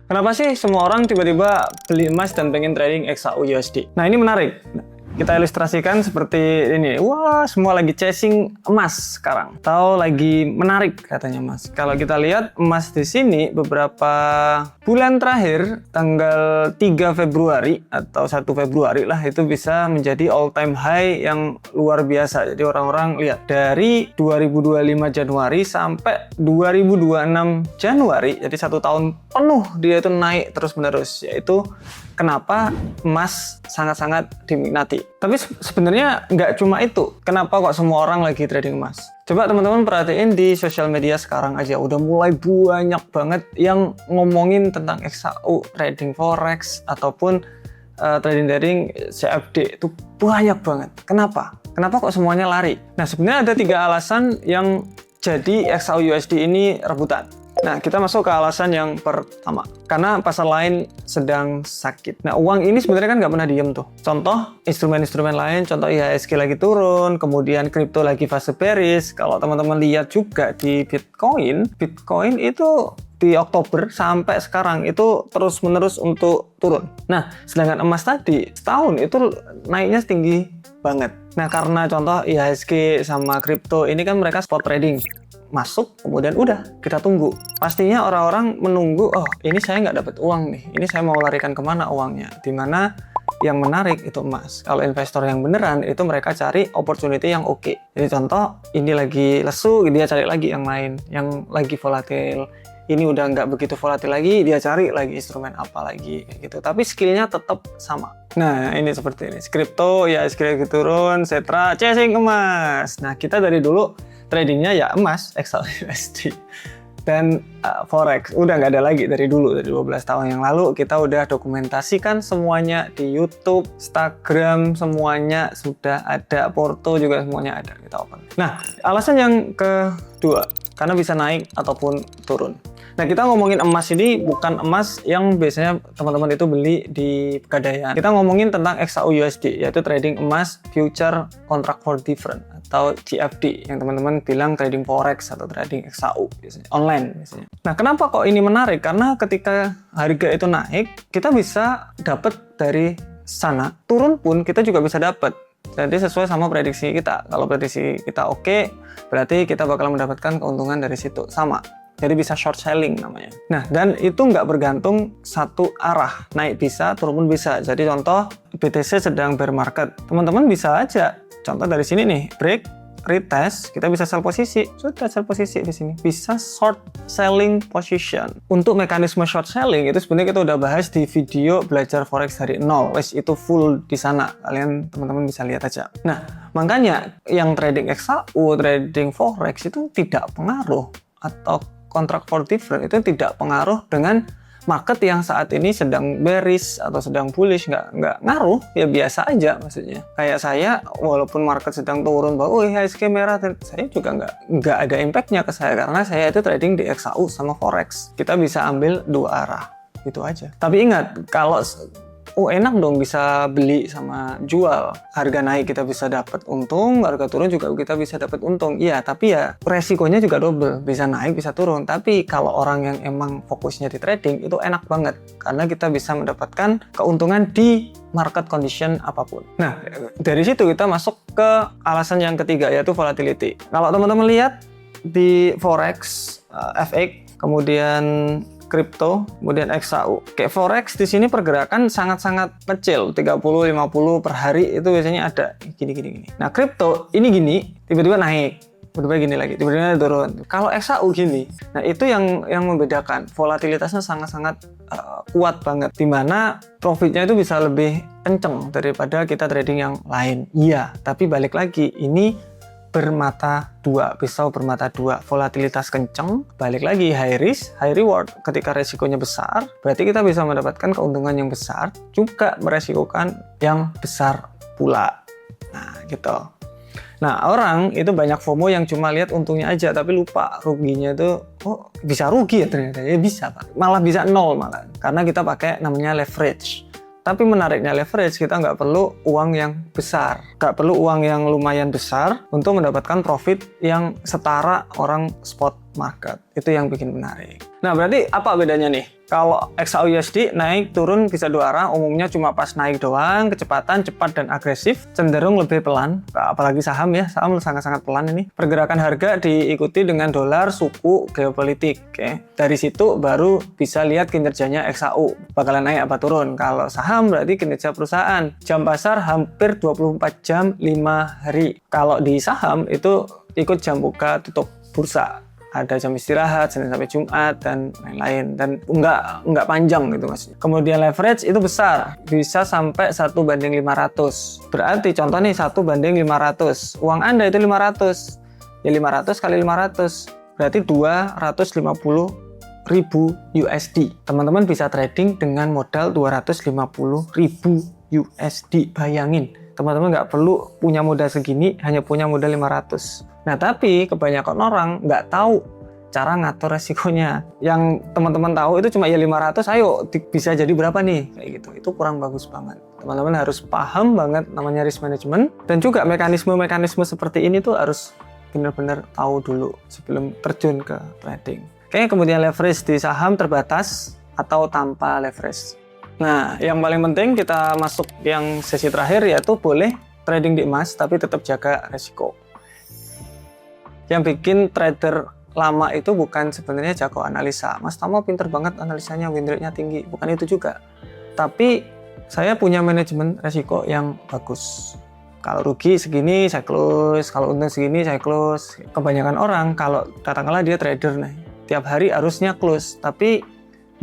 Kenapa sih semua orang tiba-tiba beli emas dan pengen trading XAU USD? Nah, ini menarik. Kita ilustrasikan seperti ini. Wah, semua lagi chasing emas sekarang. Atau lagi menarik katanya emas. Kalau kita lihat emas di sini beberapa bulan terakhir, tanggal 3 Februari atau 1 Februari lah, itu bisa menjadi all time high yang luar biasa. Jadi orang-orang lihat dari 2025 Januari sampai 2026 Januari, jadi 1 tahun penuh dia itu naik terus-menerus. Yaitu kenapa emas sangat-sangat diminati. Tapi sebenarnya nggak cuma itu. Kenapa kok semua orang lagi trading emas? Coba teman-teman perhatiin di sosial media sekarang aja. Udah mulai banyak banget yang ngomongin tentang XAU, trading forex, ataupun trading CFD. Itu banyak banget. Kenapa? Kenapa kok semuanya lari? Nah, sebenarnya ada 3 alasan yang jadi XAU USD ini rebutan. Nah, kita masuk ke alasan yang pertama. Karena pasar lain sedang sakit. Nah, uang ini sebenarnya kan nggak pernah diem tuh. Contoh, instrumen-instrumen lain, contoh IHSG lagi turun, kemudian kripto lagi fase bearish. Kalau teman-teman lihat juga di Bitcoin itu di Oktober sampai sekarang itu terus-menerus untuk turun. Nah, sedangkan emas tadi setahun itu naiknya tinggi banget. Nah, karena contoh IHSG sama kripto ini kan mereka spot trading. Masuk, kemudian udah kita tunggu. Pastinya orang-orang menunggu, oh ini saya nggak dapat uang nih, ini saya mau larikan kemana uangnya, dimana yang menarik itu emas. Kalau investor yang beneran itu mereka cari opportunity yang oke. Jadi contoh ini lagi lesu, dia cari lagi yang lain, yang lagi volatil. Ini udah nggak begitu volatil lagi, dia cari lagi instrumen apa lagi kayak gitu. Tapi skillnya tetap sama. Nah, ini seperti ini. Kripto ya skill lagi turun, setra chasing emas. Nah, kita dari dulu tradingnya ya emas, XAU USD. Dan forex udah nggak ada lagi dari dulu, dari 12 tahun yang lalu kita udah dokumentasikan semuanya di YouTube, Instagram, semuanya sudah ada, Porto juga semuanya ada, kita open. Nah, alasan yang kedua, karena bisa naik ataupun turun. Nah, kita ngomongin emas ini bukan emas yang biasanya teman-teman itu beli di Pegadaian. Kita ngomongin tentang XAU USD, yaitu trading emas future contract for different atau CFD yang teman-teman bilang trading forex atau trading XAU biasanya, online biasanya. Nah, kenapa kok ini menarik? Karena ketika harga itu naik, kita bisa dapat dari sana. Turun pun kita juga bisa dapat. Jadi sesuai sama prediksi kita. Kalau prediksi kita oke, berarti kita bakal mendapatkan keuntungan dari situ. Sama. Jadi bisa short selling namanya. Nah, dan itu nggak bergantung satu arah. Naik bisa, turun pun bisa. Jadi contoh, BTC sedang bear market. Teman-teman bisa aja. Contoh dari sini nih, break, retest, kita bisa sell posisi. Sudah sell posisi di sini. Bisa short selling position. Untuk mekanisme short selling, itu sebenarnya kita udah bahas di video belajar forex dari nol. Wes, itu full di sana. Kalian teman-teman bisa lihat aja. Nah, makanya yang trading XAU, trading forex itu tidak pengaruh atau contract for different itu tidak pengaruh dengan market yang saat ini sedang bearish atau sedang bullish. Nggak ngaruh, ya biasa aja maksudnya. Kayak saya, walaupun market sedang turun, bahwa IHSG merah, saya juga nggak ada impactnya ke saya karena saya itu trading di XAU sama forex. Kita bisa ambil dua arah, itu aja. Tapi ingat, kalau enak dong bisa beli sama jual. Harga naik kita bisa dapat untung, harga turun juga kita bisa dapat untung. Iya, tapi ya resikonya juga double. Bisa naik, bisa turun. Tapi kalau orang yang emang fokusnya di trading, itu enak banget. Karena kita bisa mendapatkan keuntungan di market condition apapun. Nah, dari situ kita masuk ke alasan yang ketiga, yaitu volatility. Kalau teman-teman lihat di forex, FX, kemudian kripto, kemudian XAU. Kayak forex di sini pergerakan sangat-sangat kecil, 30-50 per hari itu biasanya ada gini. Nah, kripto ini gini, tiba-tiba naik, tiba-tiba gini lagi, tiba-tiba turun. Kalau XAU gini, nah itu yang membedakan. Volatilitasnya sangat-sangat kuat banget, dimana profitnya itu bisa lebih kenceng daripada kita trading yang lain. Iya, tapi balik lagi, ini bermata dua, pisau bermata dua. Volatilitas kenceng, balik lagi high risk, high reward. Ketika resikonya besar, berarti kita bisa mendapatkan keuntungan yang besar, juga meresikokan yang besar pula. Nah, gitu. Nah, orang itu banyak FOMO yang cuma lihat untungnya aja, tapi lupa ruginya itu, oh bisa rugi ya ternyata. Ya bisa, Pak. Malah bisa nol malah. Karena kita pakai namanya leverage. Tapi menariknya leverage, kita nggak perlu uang yang besar. Nggak perlu uang yang lumayan besar untuk mendapatkan profit yang setara orang spot market. Itu yang bikin menarik. Nah, berarti apa bedanya nih? Kalau XAUUSD naik turun bisa dua arah, umumnya cuma pas naik doang, kecepatan cepat dan agresif, cenderung lebih pelan. Apalagi saham ya, saham sangat-sangat pelan ini. Pergerakan harga diikuti dengan dolar, suku, geopolitik. Oke. Dari situ baru bisa lihat kinerjanya XAU, bakalan naik apa turun. Kalau saham berarti kinerja perusahaan. Jam pasar hampir 24 jam 5 hari. Kalau di saham itu ikut jam buka tutup bursa. Ada jam istirahat, Senin sampai Jumat, dan lain-lain. Dan nggak panjang gitu mas. Kemudian leverage itu besar, bisa sampai 1:500. Berarti contoh nih 1:500. Uang Anda itu 500. Ya 500 kali 500. Berarti 250.000 USD. Teman-teman bisa trading dengan modal 250.000 USD. Bayangin, teman-teman nggak perlu punya modal segini, hanya punya modal 500. Nah, tapi kebanyakan orang nggak tahu cara ngatur resikonya. Yang teman-teman tahu itu cuma ya 500, ayo bisa jadi berapa nih? Kayak gitu. Itu kurang bagus banget. Teman-teman harus paham banget namanya risk management. Dan juga mekanisme-mekanisme seperti ini tuh harus benar-benar tahu dulu sebelum terjun ke trading. Oke, kemudian leverage di saham terbatas atau tanpa leverage. Nah, yang paling penting kita masuk yang sesi terakhir, yaitu boleh trading di emas tapi tetap jaga resiko. Yang bikin trader lama itu bukan sebenarnya jago analisa. Mas Tamo pinter banget analisanya, win rate-nya tinggi. Bukan itu juga. Tapi saya punya manajemen resiko yang bagus. Kalau rugi segini saya close, kalau untung segini saya close. Kebanyakan orang kalau katakanlah dia trader nih, tiap hari harusnya close, tapi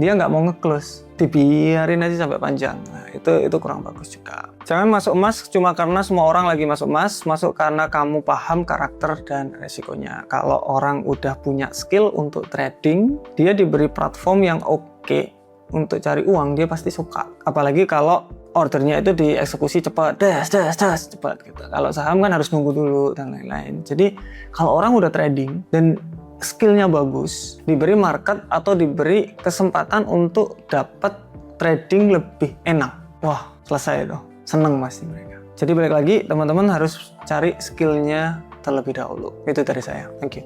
dia nggak mau nge-close, dibiarin aja sampai panjang. Nah, itu kurang bagus juga. Jangan masuk emas cuma karena semua orang lagi masuk emas, masuk karena kamu paham karakter dan resikonya. Kalau orang udah punya skill untuk trading, dia diberi platform yang oke untuk cari uang, dia pasti suka. Apalagi kalau ordernya itu dieksekusi cepat, cepat gitu. Kalau saham kan harus nunggu dulu dan lain-lain. Jadi kalau orang udah trading dan skillnya bagus, diberi market atau diberi kesempatan untuk dapat trading lebih enak, wah selesai tuh, seneng pasti mereka. Jadi balik lagi, teman-teman harus cari skillnya terlebih dahulu. Itu dari saya, thank you.